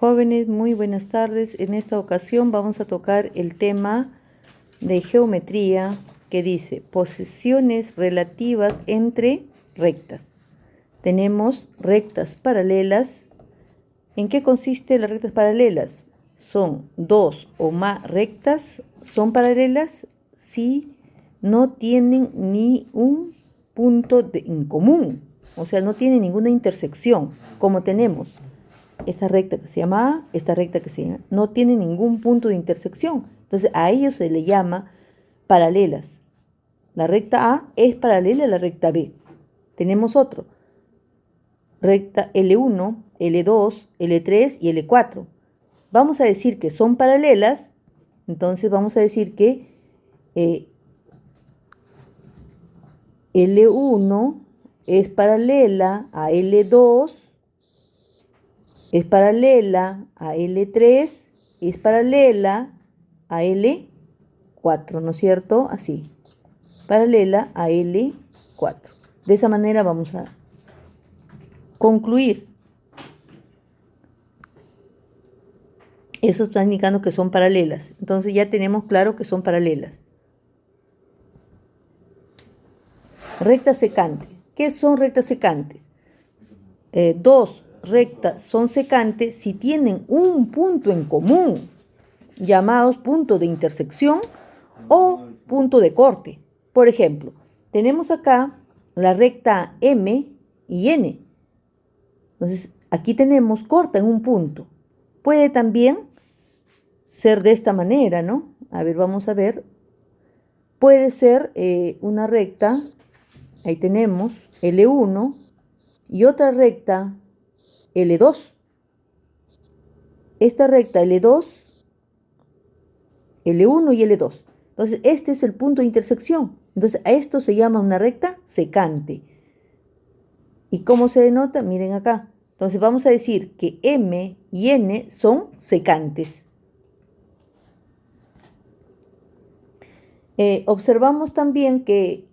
Jóvenes, muy buenas tardes. En esta ocasión vamos a tocar el tema de geometría que dice posiciones relativas entre rectas. Tenemos rectas paralelas. ¿En qué consiste las rectas paralelas? Son dos o más rectas, son paralelas si no tienen ni un punto en común, o sea, no tienen ninguna intersección, como tenemos esta recta que se llama A, esta recta que se llama, no tiene ningún punto de intersección. Entonces a ellos se le llama paralelas. La recta A es paralela a la recta B. Tenemos otro, recta L1, L2, L3 y L4. Vamos a decir que son paralelas, entonces vamos a decir que L1 es paralela a L2, es paralela a L3, es paralela a L4, ¿no es cierto? Así, paralela a L4. De esa manera vamos a concluir. Eso está indicando que son paralelas. Entonces ya tenemos claro que son paralelas. Rectas secantes. ¿Qué son rectas secantes? Dos rectas son secantes si tienen un punto en común, llamados punto de intersección o punto de corte. Por ejemplo, tenemos acá la recta M y N. Entonces, aquí tenemos corta en un punto. Puede también ser de esta manera, ¿no? A ver, vamos a ver. Puede ser una recta, ahí tenemos L1 y otra recta L2. Esta recta L2, L1 y L2. Entonces, este es el punto de intersección. Entonces, a esto se llama una recta secante. ¿Y cómo se denota? Miren acá. Entonces, vamos a decir que M y N son secantes. Observamos también que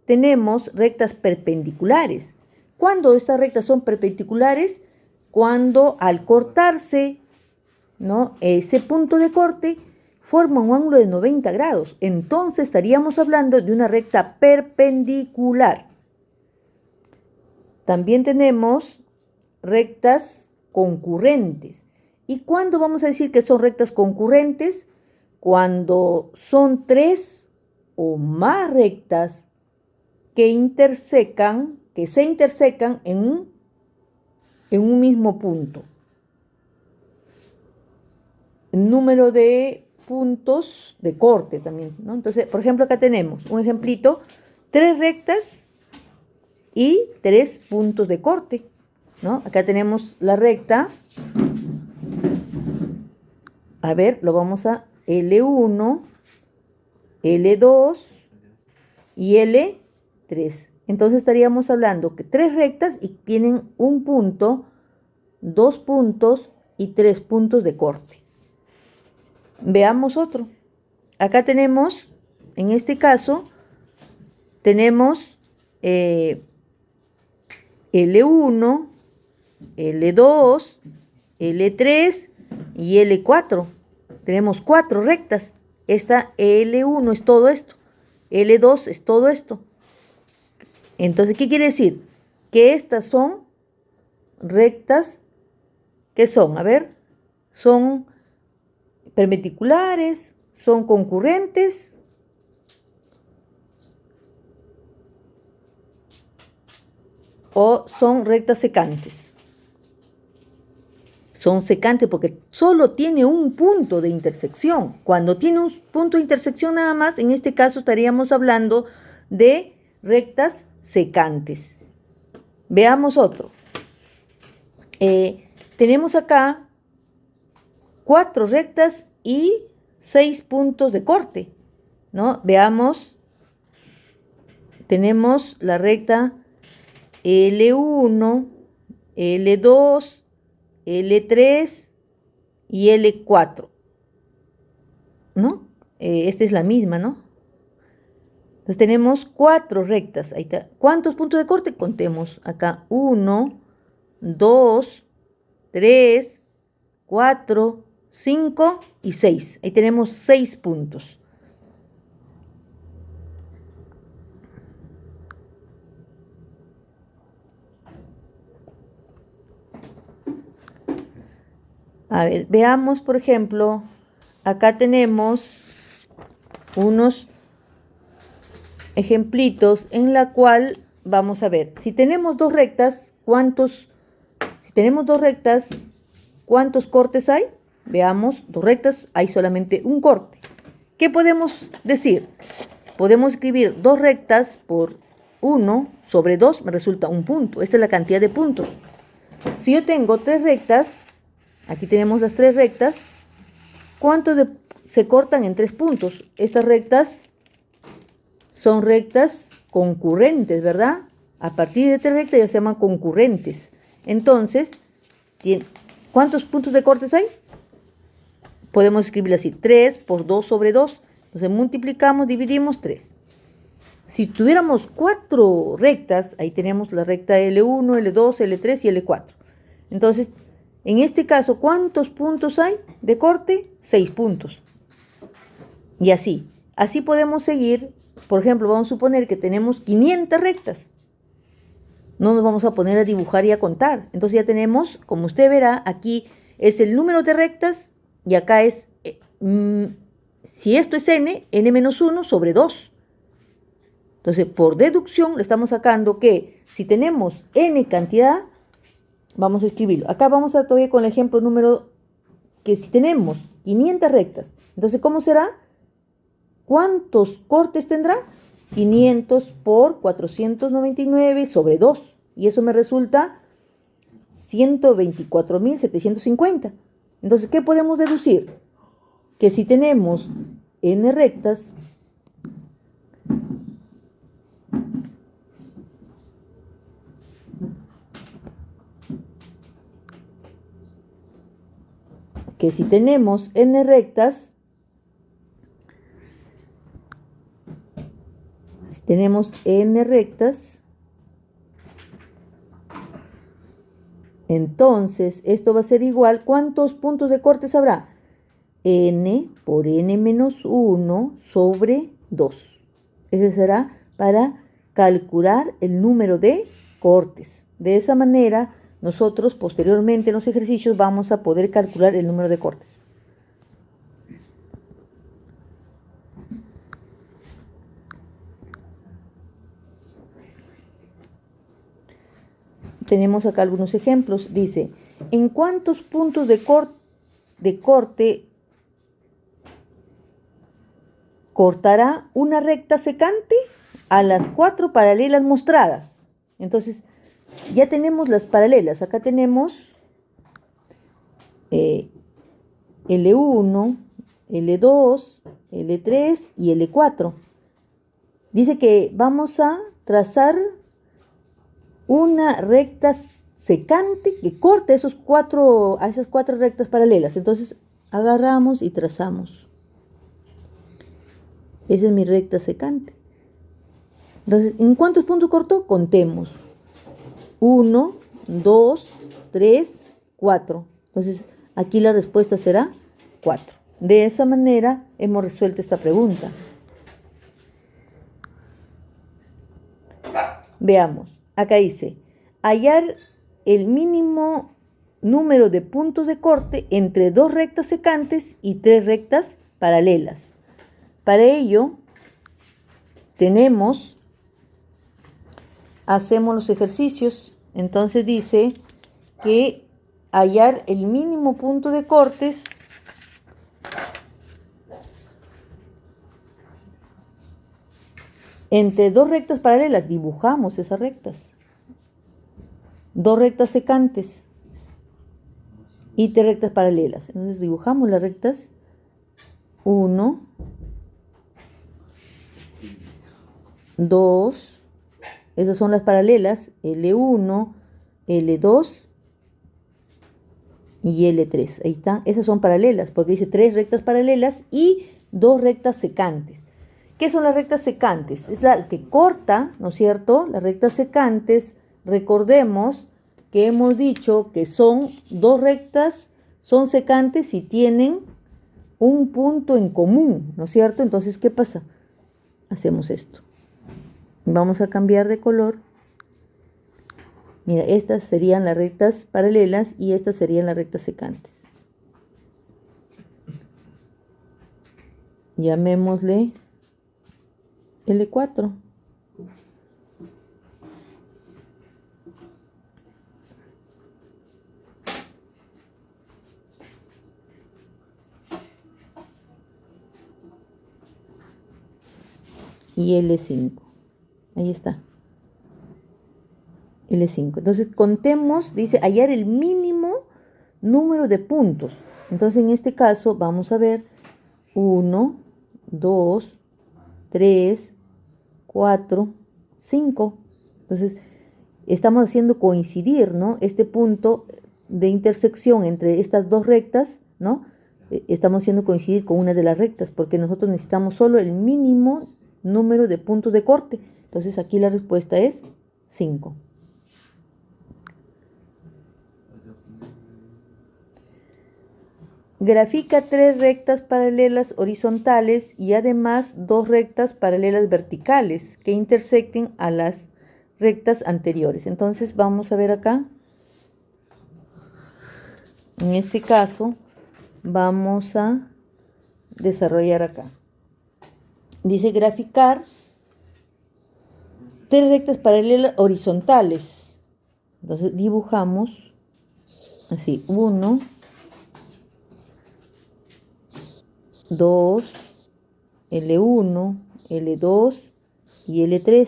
tenemos rectas perpendiculares. ¿Cuándo estas rectas son perpendiculares? Cuando al cortarse, ¿no?, ese punto de corte forma un ángulo de 90 grados. Entonces estaríamos hablando de una recta perpendicular. También tenemos rectas concurrentes. ¿Y cuándo vamos a decir que son rectas concurrentes? Cuando son tres o más rectas que se intersecan en un mismo punto. El número de puntos de corte también, ¿no? Entonces, por ejemplo, acá tenemos un ejemplito, tres rectas y tres puntos de corte, ¿no? Acá tenemos la recta, a ver, lo vamos a L1, L2 y L3. Entonces estaríamos hablando que tres rectas y tienen un punto, dos puntos y tres puntos de corte. Veamos otro. Acá tenemos, en este caso, tenemos L1, L2, L3 y L4. Tenemos cuatro rectas. Esta L1 es todo esto. L2 es todo esto. Entonces, ¿qué quiere decir? Que estas son rectas, ¿qué son? A ver, son perpendiculares, son concurrentes o son rectas secantes. Son secantes porque solo tiene un punto de intersección. Cuando tiene un punto de intersección nada más, en este caso estaríamos hablando de rectas secantes. Veamos otro. Tenemos acá cuatro rectas y 6 puntos de corte, ¿no? Veamos. Tenemos la recta L1, L2, L3 y L4, ¿no? Esta es la misma, ¿no? Entonces tenemos cuatro rectas. Ahí está. ¿Cuántos puntos de corte? Contemos acá. 1, 2, 3, 4, 5 y 6. Ahí tenemos 6 puntos. A ver, veamos, por ejemplo, acá tenemos unos ejemplitos en la cual vamos a ver, si tenemos dos rectas, ¿cuántos cortes hay? Veamos, dos rectas, hay solamente un corte. ¿Qué podemos decir? Podemos escribir dos rectas por 1 sobre 2, me resulta un punto. Esta es la cantidad de puntos. Si yo tengo tres rectas, aquí tenemos las tres rectas, ¿cuántos se cortan en 3 puntos? Estas rectas son rectas concurrentes, ¿verdad? A partir de 3 rectas ya se llaman concurrentes. Entonces, ¿cuántos puntos de cortes hay? Podemos escribirlo así, 3 por 2 sobre 2. Entonces multiplicamos, dividimos 3. Si tuviéramos 4 rectas, ahí tenemos la recta L1, L2, L3 y L4. Entonces, en este caso, ¿cuántos puntos hay de corte? 6 puntos. Y así podemos seguir. Por ejemplo, vamos a suponer que tenemos 500 rectas. No nos vamos a poner a dibujar y a contar. Entonces ya tenemos, como usted verá, aquí es el número de rectas y acá es, si esto es n-1 sobre 2. Entonces, por deducción, le estamos sacando que si tenemos n cantidad, vamos a escribirlo. Acá vamos a todavía con el ejemplo número, que si tenemos 500 rectas, entonces, ¿cómo será? ¿Cuántos cortes tendrá? 500 por 499 sobre 2. Y eso me resulta 124.750. Entonces, ¿qué podemos deducir? Que si tenemos n rectas, entonces esto va a ser igual. ¿Cuántos puntos de cortes habrá? N por n menos 1 sobre 2. Ese será para calcular el número de cortes. De esa manera, nosotros posteriormente en los ejercicios vamos a poder calcular el número de cortes. Tenemos acá algunos ejemplos. Dice, ¿en cuántos puntos de corte cortará una recta secante a las 4 paralelas mostradas? Entonces, ya tenemos las paralelas. Acá tenemos L1, L2, L3 y L4. Dice que vamos a trazar una recta secante que corte a esas cuatro rectas paralelas. Entonces, agarramos y trazamos. Esa es mi recta secante. Entonces, ¿en cuántos puntos cortó? Contemos. 1, 2, 3, 4. Entonces, aquí la respuesta será 4. De esa manera hemos resuelto esta pregunta. Veamos. Acá dice, hallar el mínimo número de puntos de corte entre 2 rectas secantes y 3 rectas paralelas. Para ello, hacemos los ejercicios. Entonces dice que hallar el mínimo punto de cortes entre 2 rectas paralelas. Dibujamos esas rectas. 2 rectas secantes y 3 rectas paralelas. Entonces dibujamos las rectas 1, 2, esas son las paralelas, L1, L2 y L3. Ahí está, esas son paralelas, porque dice 3 rectas paralelas y 2 rectas secantes. ¿Qué son las rectas secantes? Es la que corta, ¿no es cierto? Las rectas secantes, recordemos que hemos dicho que son 2 rectas son secantes si tienen un punto en común, ¿no es cierto? Entonces, ¿qué pasa? Hacemos esto. Vamos a cambiar de color. Mira, estas serían las rectas paralelas y estas serían las rectas secantes. Llamémosle L4. Y L5. Ahí está. L5. Entonces, contemos, dice, hallar el mínimo número de puntos. Entonces, en este caso, vamos a ver 1, 2, 3, 4, 5. Entonces, estamos haciendo coincidir, ¿no? Este punto de intersección entre estas dos rectas, ¿no? Estamos haciendo coincidir con una de las rectas, porque nosotros necesitamos solo el mínimo número de puntos de corte. Entonces, aquí la respuesta es 5. Grafica 3 rectas paralelas horizontales y además 2 rectas paralelas verticales que intersecten a las rectas anteriores. Entonces vamos a ver acá. En este caso vamos a desarrollar acá. Dice graficar 3 rectas paralelas horizontales. Entonces dibujamos así, 1, 2, L1, L2 y L3.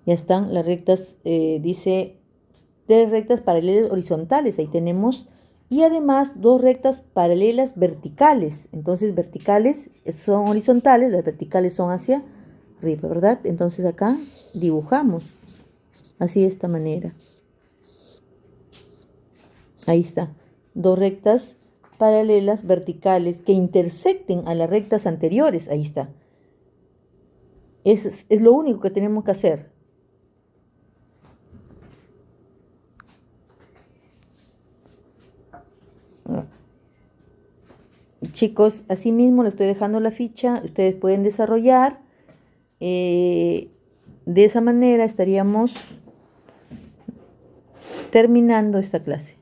Ya están las rectas, dice 3 rectas paralelas horizontales, ahí tenemos, y además 2 rectas paralelas verticales. Entonces verticales son horizontales, las verticales son hacia arriba, ¿verdad? Entonces acá dibujamos así de esta manera. Ahí está, 2 rectas paralelas verticales que intersecten a las rectas anteriores. Ahí está. Es lo único que tenemos que hacer. Chicos, así mismo les estoy dejando la ficha. Ustedes pueden desarrollar. De esa manera estaríamos terminando esta clase.